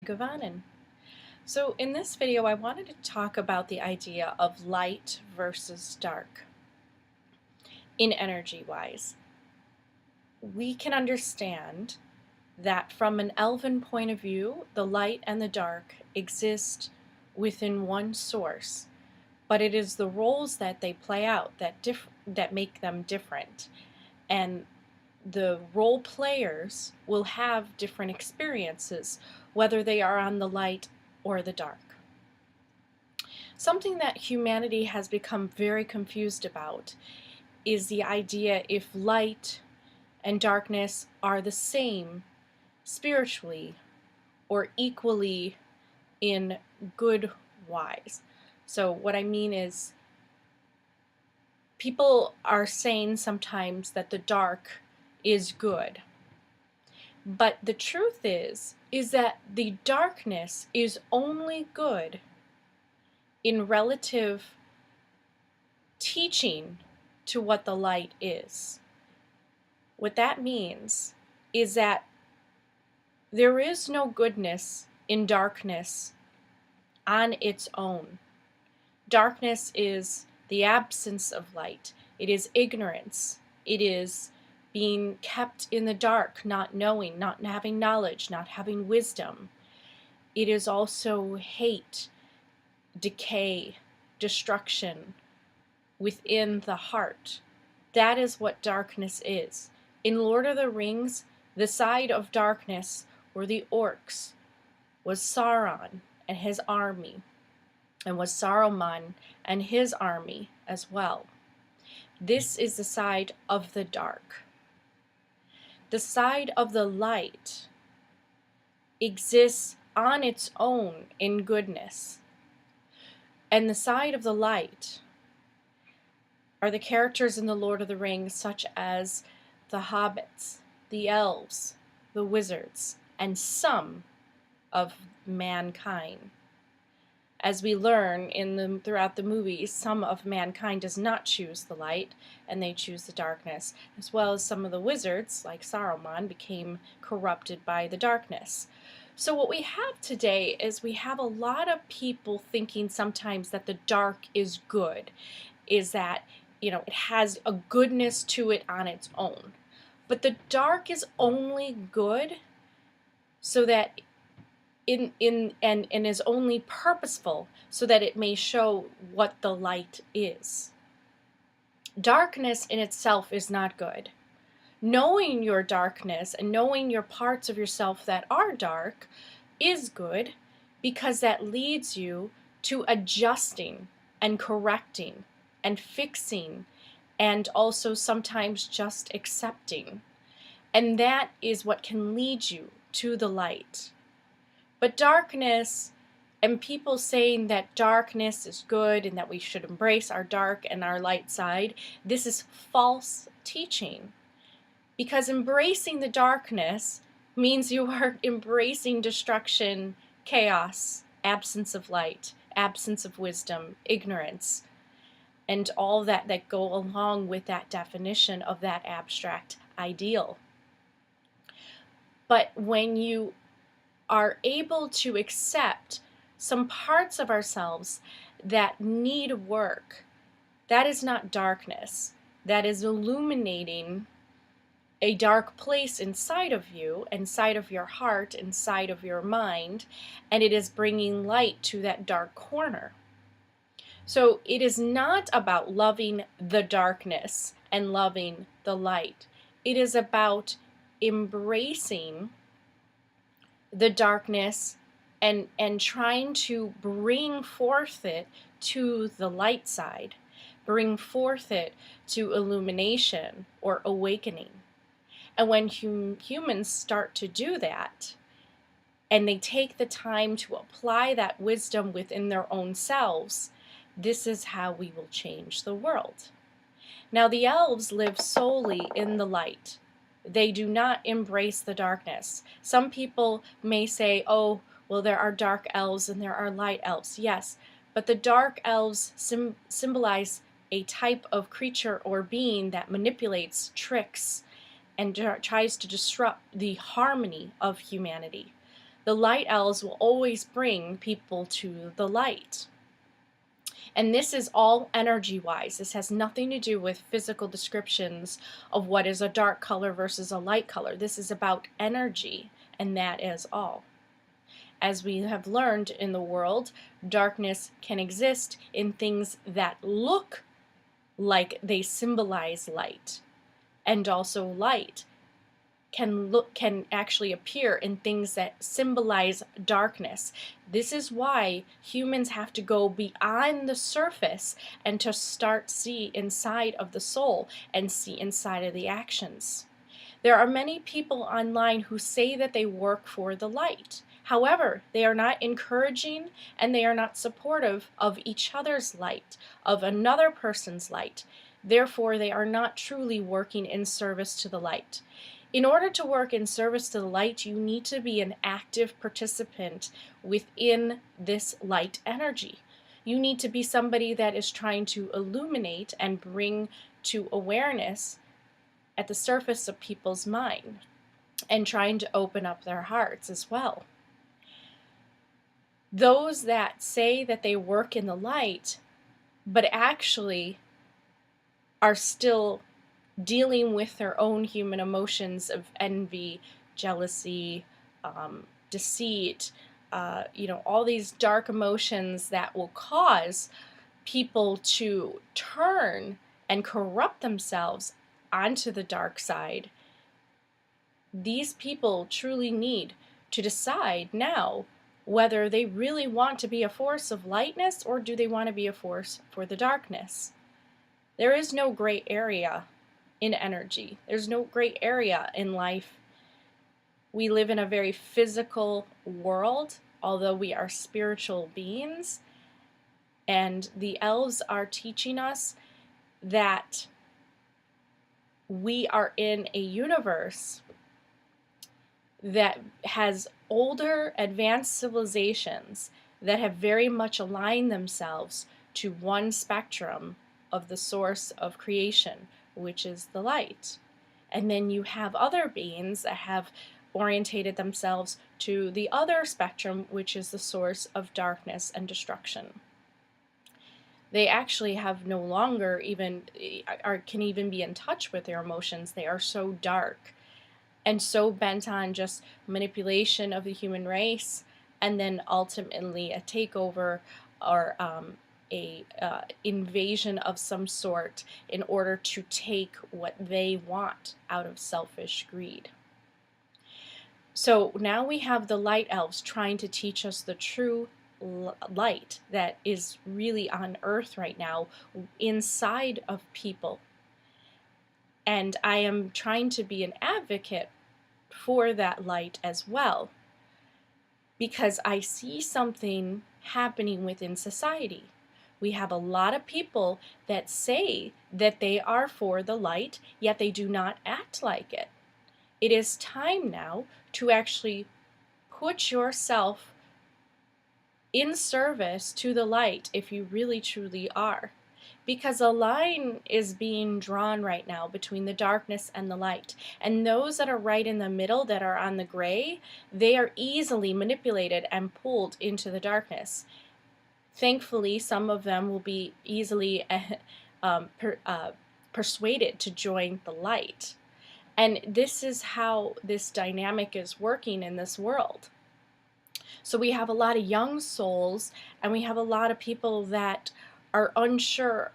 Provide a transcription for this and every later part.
Gavanen. So in this video I wanted to talk about the idea of light versus dark in energy wise. We can understand that from an elven point of view, the light and the dark exist within one source, but it is the roles that they play out that make them different. And the role players will have different experiences, whether they are on the light or the dark. Something that humanity has become very confused about is the idea if light and darkness are the same spiritually or equally in good wise. So what I mean is people are saying sometimes that the dark is good. But the truth is that the darkness is only good in relative teaching to what the light is. What that means is that there is no goodness in darkness on its own. Darkness is the absence of light. It is ignorance. It is being kept in the dark, not knowing, not having knowledge, not having wisdom. It is also hate, decay, destruction within the heart. That is what darkness is. In Lord of the Rings, the side of darkness, or the orcs, was Sauron and his army, and was Saruman and his army as well. This is the side of the dark. The side of the light exists on its own in goodness. And the side of the light are the characters in the Lord of the Rings, such as the hobbits, the elves, the wizards, and some of mankind. As we learn throughout the movies, some of mankind does not choose the light, and they choose the darkness, as well as some of the wizards, like Saruman, became corrupted by the darkness. So what we have today is we have a lot of people thinking sometimes that the dark is good, is that, it has a goodness to it on its own. But the dark is only good so that and is only purposeful so that it may show what the light is. Darkness in itself is not good. Knowing your darkness and knowing your parts of yourself that are dark is good, because that leads you to adjusting and correcting and fixing, and also sometimes just accepting. And that is what can lead you to the light. But darkness, and people saying that darkness is good and that we should embrace our dark and our light side, this is false teaching. Because embracing the darkness means you are embracing destruction, chaos, absence of light, absence of wisdom, ignorance, and all that go along with that definition of that abstract ideal. But when you are able to accept some parts of ourselves that need work, that is not darkness. That is illuminating a dark place inside of you, inside of your heart, inside of your mind, and it is bringing light to that dark corner. So it is not about loving the darkness and loving the light. It is about embracing the darkness and trying to bring forth it to the light side, bring forth it to illumination or awakening. And when humans start to do that, and they take the time to apply that wisdom within their own selves, this is how we will change the world. Now, the elves live solely in the light. They do not embrace the darkness. Some people may say, oh, well, there are dark elves and there are light elves. Yes, but the dark elves symbolize a type of creature or being that manipulates, tricks, and tries to disrupt the harmony of humanity. The light elves will always bring people to the light. And this is all energy-wise. This has nothing to do with physical descriptions of what is a dark color versus a light color. This is about energy, and that is all. As we have learned in the world, darkness can exist in things that look like they symbolize light, and also light can actually appear in things that symbolize darkness. This is why humans have to go beyond the surface and to start see inside of the soul and see inside of the actions. There are many people online who say that they work for the light. However, they are not encouraging and they are not supportive of each other's light, of another person's light. Therefore, they are not truly working in service to the light. In order to work in service to the light, you need to be an active participant within this light energy. You need to be somebody that is trying to illuminate and bring to awareness at the surface of people's mind and trying to open up their hearts as well. Those that say that they work in the light, but actually are still dealing with their own human emotions of envy, jealousy, deceit, all these dark emotions that will cause people to turn and corrupt themselves onto the dark side. These people truly need to decide now whether they really want to be a force of lightness or do they want to be a force for the darkness. There is no gray area in energy. There's no gray area in life. We live in a very physical world, although we are spiritual beings. And the elves are teaching us that we are in a universe that has older, advanced civilizations that have very much aligned themselves to one spectrum of the source of creation, which is the light. And then you have other beings that have orientated themselves to the other spectrum, which is the source of darkness and destruction. They actually have no longer can even be in touch with their emotions. They are so dark and so bent on just manipulation of the human race, and then ultimately a takeover or a invasion of some sort in order to take what they want out of selfish greed. So now we have the light elves trying to teach us the true light that is really on earth right now inside of people. And I am trying to be an advocate for that light as well, because I see something happening within society. We have a lot of people that say that they are for the light, yet they do not act like it. It is time now to actually put yourself in service to the light if you really truly are. Because a line is being drawn right now between the darkness and the light. And those that are right in the middle, that are on the gray, they are easily manipulated and pulled into the darkness. Thankfully, some of them will be easily persuaded to join the light. And this is how this dynamic is working in this world. So we have a lot of young souls, and we have a lot of people that are unsure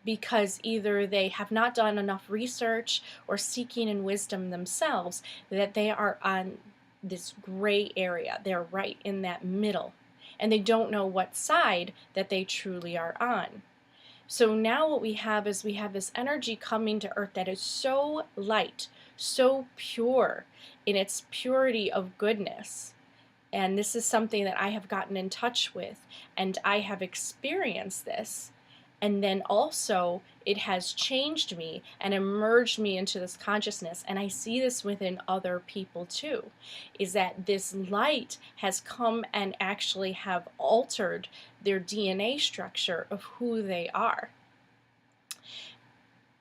because either they have not done enough research or seeking in wisdom themselves, that they are on this gray area. They're right in that middle, and they don't know what side that they truly are on. So now what we have is we have this energy coming to earth that is so light, so pure in its purity of goodness. And this is something that I have gotten in touch with, and I have experienced this. And then also it has changed me and emerged me into this consciousness. And I see this within other people too, is that this light has come and actually have altered their DNA structure of who they are.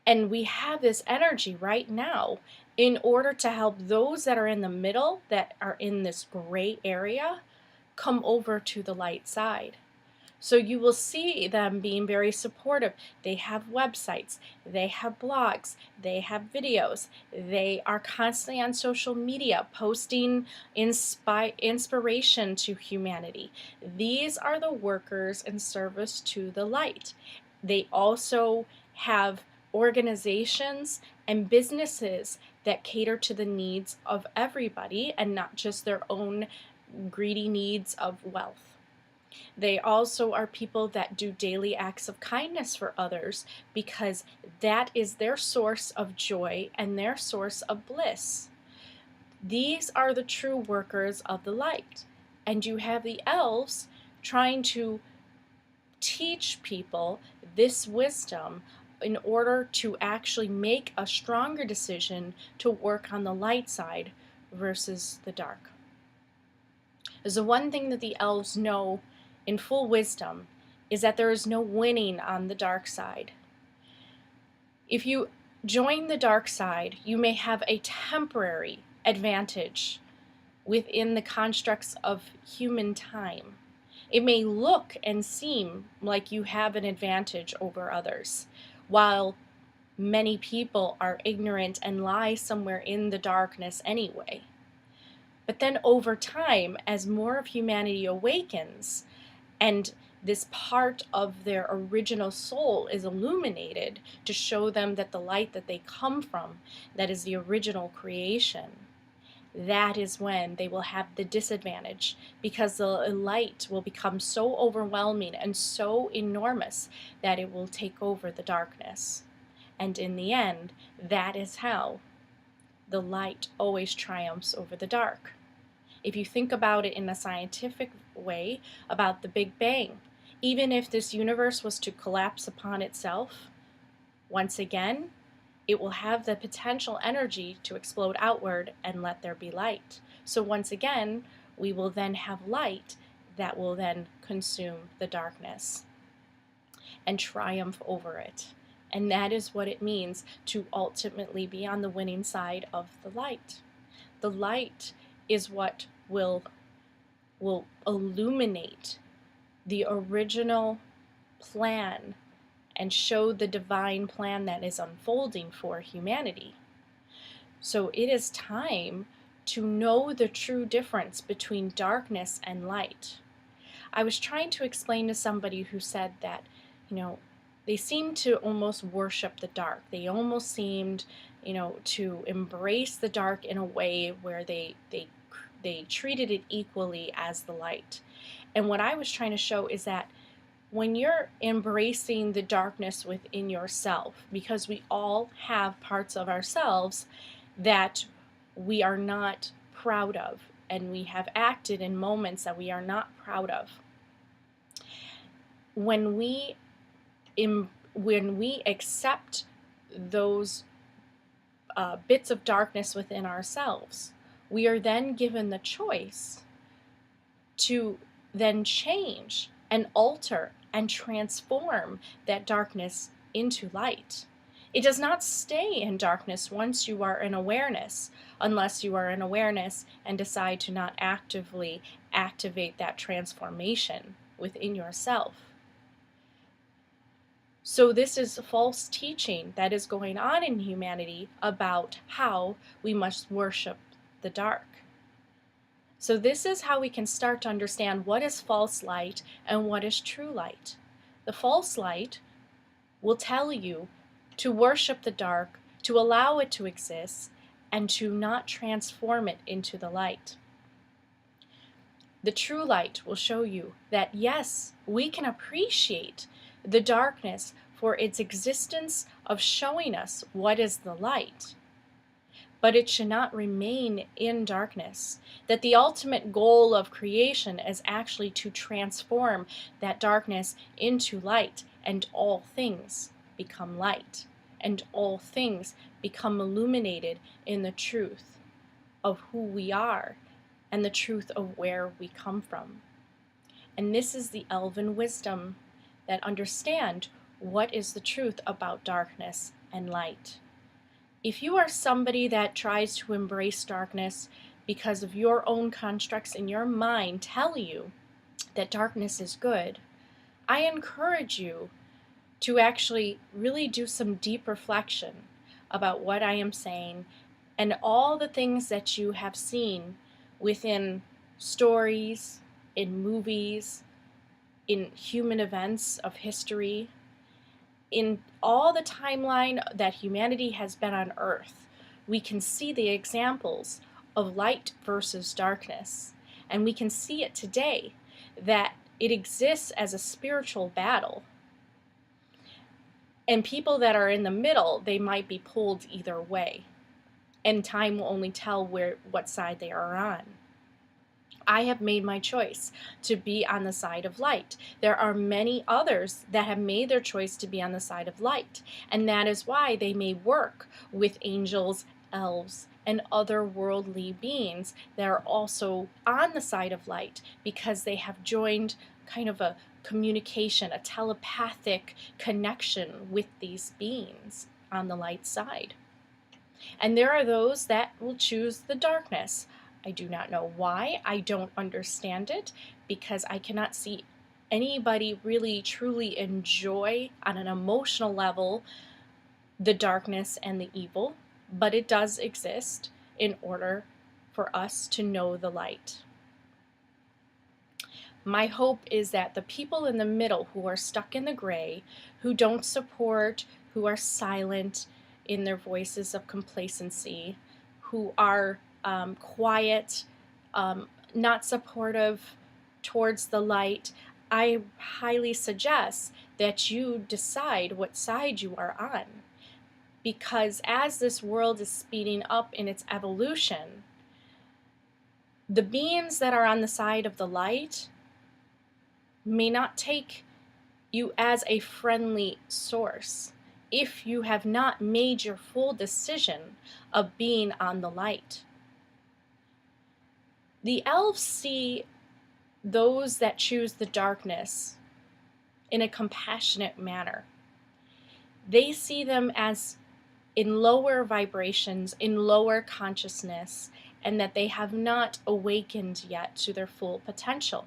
And we have this energy right now, in order to help those that are in the middle, that are in this gray area, come over to the light side. So you will see them being very supportive. They have websites, they have blogs, they have videos, they are constantly on social media posting inspiration to humanity. These are the workers in service to the light. They also have organizations and businesses that cater to the needs of everybody and not just their own greedy needs of wealth. They also are people that do daily acts of kindness for others because that is their source of joy and their source of bliss. These are the true workers of the light. And you have the elves trying to teach people this wisdom in order to actually make a stronger decision to work on the light side versus the dark. There's the one thing that the elves know in full wisdom is that there is no winning on the dark side. If you join the dark side, you may have a temporary advantage within the constructs of human time. It may look and seem like you have an advantage over others, while many people are ignorant and lie somewhere in the darkness anyway. But then over time, as more of humanity awakens, and this part of their original soul is illuminated to show them that the light that they come from, that is the original creation, that is when they will have the disadvantage, because the light will become so overwhelming and so enormous that it will take over the darkness. And in the end, that is how the light always triumphs over the dark. If you think about it in a scientific way about the Big Bang, even if this universe was to collapse upon itself, once again, it will have the potential energy to explode outward and let there be light. So once again, we will then have light that will then consume the darkness and triumph over it. And that is what it means to ultimately be on the winning side of the light. The light is what will illuminate the original plan and show the divine plan that is unfolding for humanity. So it is time to know the true difference between darkness and light. I was trying to explain to somebody who said that, they seemed to almost worship the dark. They almost seemed, to embrace the dark in a way where they treated it equally as the light. And what I was trying to show is that when you're embracing the darkness within yourself, because we all have parts of ourselves that we are not proud of, and we have acted in moments that we are not proud of. When we accept those bits of darkness within ourselves, we are then given the choice to then change and alter and transform that darkness into light. It does not stay in darkness once you are in awareness, unless you are in awareness and decide to not actively activate that transformation within yourself. So this is false teaching that is going on in humanity about how we must worship the dark. So this is how we can start to understand what is false light and what is true light. The false light will tell you to worship the dark, to allow it to exist, and to not transform it into the light. The true light will show you that yes, we can appreciate the darkness for its existence of showing us what is the light. But it should not remain in darkness. That the ultimate goal of creation is actually to transform that darkness into light, and all things become light, and all things become illuminated in the truth of who we are and the truth of where we come from. And this is the elven wisdom that understand what is the truth about darkness and light. If you are somebody that tries to embrace darkness because of your own constructs in your mind tell you that darkness is good, I encourage you to actually really do some deep reflection about what I am saying and all the things that you have seen within stories, in movies, in human events of history, in all the timeline that humanity has been on Earth. We can see the examples of light versus darkness, and we can see it today that it exists as a spiritual battle. And people that are in the middle, they might be pulled either way, and time will only tell what side they are on. I have made my choice to be on the side of light. There are many others that have made their choice to be on the side of light, and that is why they may work with angels, elves, and other worldly beings that are also on the side of light, because they have joined kind of a communication, a telepathic connection with these beings on the light side. And there are those that will choose the darkness. I do not know why. I don't understand it, because I cannot see anybody really truly enjoy on an emotional level the darkness and the evil, but it does exist in order for us to know the light. My hope is that the people in the middle who are stuck in the gray, who don't support, who are silent in their voices of complacency, who are quiet, not supportive towards the light, I highly suggest that you decide what side you are on. Because as this world is speeding up in its evolution, the beings that are on the side of the light may not take you as a friendly source if you have not made your full decision of being on the light. The elves see those that choose the darkness in a compassionate manner. They see them as in lower vibrations, in lower consciousness, and that they have not awakened yet to their full potential,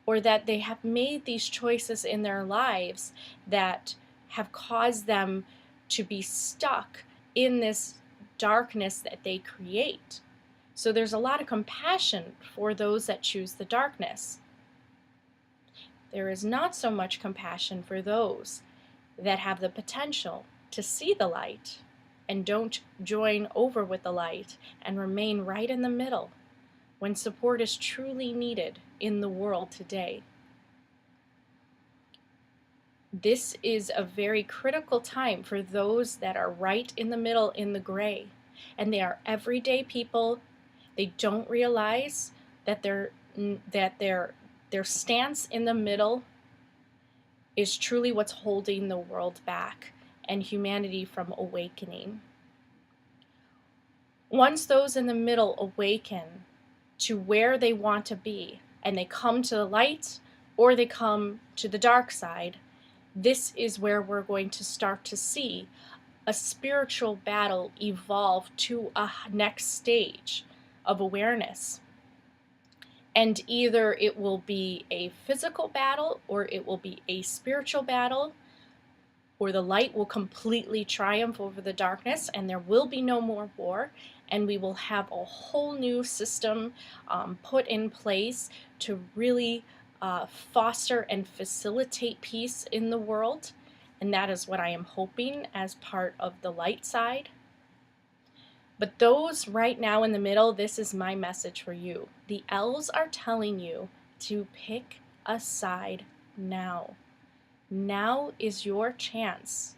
or that they have made these choices in their lives that have caused them to be stuck in this darkness that they create. So there's a lot of compassion for those that choose the darkness. There is not so much compassion for those that have the potential to see the light and don't join over with the light and remain right in the middle when support is truly needed in the world today. This is a very critical time for those that are right in the middle in the gray, and they are everyday people. They don't realize that their stance in the middle is truly what's holding the world back and humanity from awakening. Once those in the middle awaken to where they want to be, and they come to the light or they come to the dark side, this is where we're going to start to see a spiritual battle evolve to a next stage of awareness. And either it will be a physical battle, or it will be a spiritual battle, or the light will completely triumph over the darkness and there will be no more war, and we will have a whole new system put in place to really foster and facilitate peace in the world. And that is what I am hoping as part of the light side. But those right now in the middle, this is my message for you. The elves are telling you to pick a side now. Now is your chance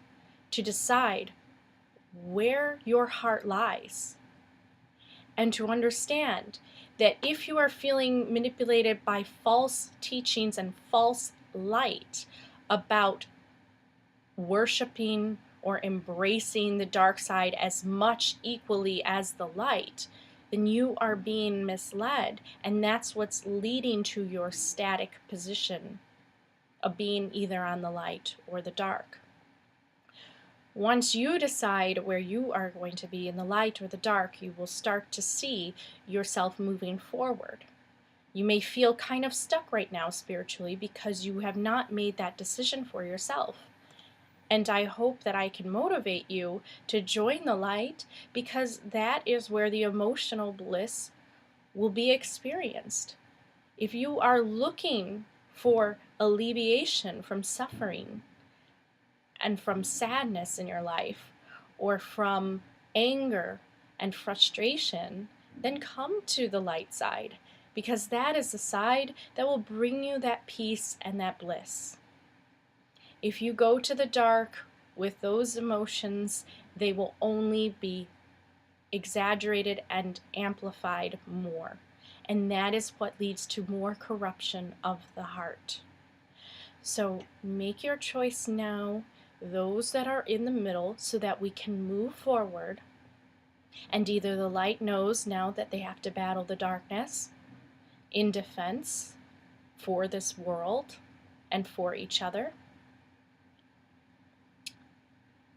to decide where your heart lies, and to understand that if you are feeling manipulated by false teachings and false light about worshiping or embracing the dark side as much equally as the light, then you are being misled, and that's what's leading to your static position of being either on the light or the dark. Once you decide where you are going to be in the light or the dark, you will start to see yourself moving forward. You may feel kind of stuck right now spiritually because you have not made that decision for yourself. And I hope that I can motivate you to join the light, because that is where the emotional bliss will be experienced. If you are looking for alleviation from suffering and from sadness in your life, or from anger and frustration, then come to the light side, because that is the side that will bring you that peace and that bliss. If you go to the dark with those emotions, they will only be exaggerated and amplified more. And that is what leads to more corruption of the heart. So make your choice now, those that are in the middle, so that we can move forward. And either the light knows now that they have to battle the darkness in defense for this world and for each other.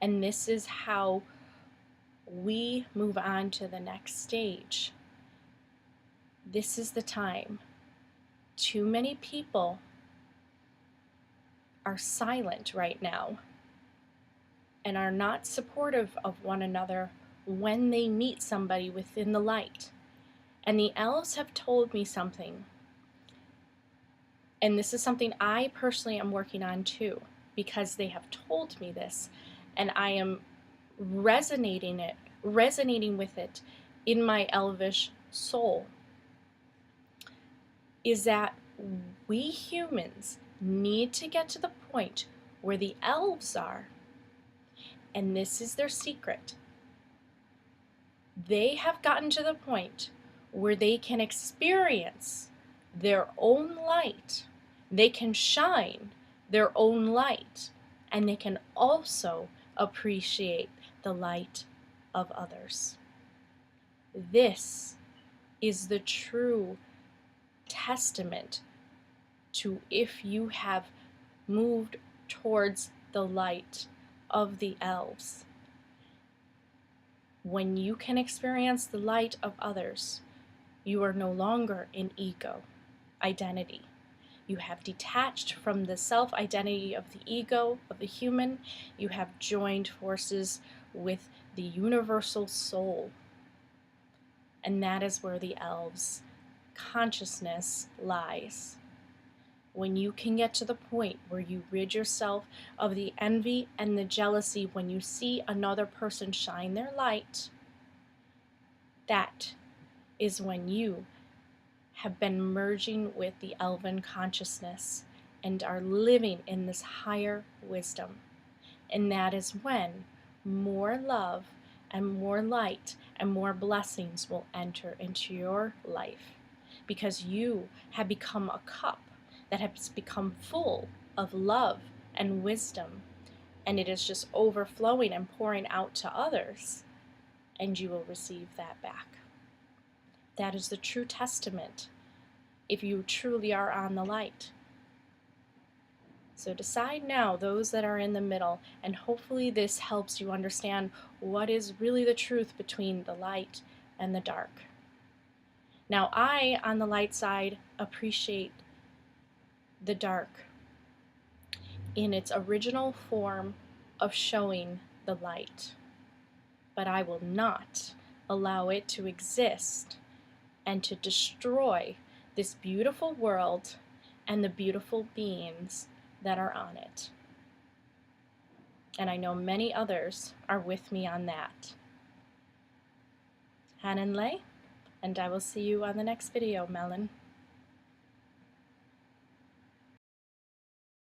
And this is how we move on to the next stage. This is the time. Too many people are silent right now and are not supportive of one another when they meet somebody within the light. And the elves have told me something. And this is something I personally am working on too, because they have told me this, and I am resonating with it in my elvish soul, is that we humans need to get to the point where the elves are. And this is their secret. They have gotten to the point where they can experience their own light. They can shine their own light, and they can also appreciate the light of others. This is the true testament to if you have moved towards the light of the elves. When you can experience the light of others, you are no longer in ego identity. You have detached from the self-identity of the ego, of the human. You have joined forces with the universal soul. And that is where the elves' consciousness lies. When you can get to the point where you rid yourself of the envy and the jealousy when you see another person shine their light, that is when you have been merging with the elven consciousness and are living in this higher wisdom. And that is when more love and more light and more blessings will enter into your life, because you have become a cup that has become full of love and wisdom, and it is just overflowing and pouring out to others, and you will receive that back. That is the true testament if you truly are on the light. So decide now, those that are in the middle, and hopefully this helps you understand what is really the truth between the light and the dark. Now I, on the light side, appreciate the dark in its original form of showing the light, but I will not allow it to exist and to destroy this beautiful world and the beautiful beings that are on it. And I know many others are with me on that. Hanenle, and I will see you on the next video, Melon.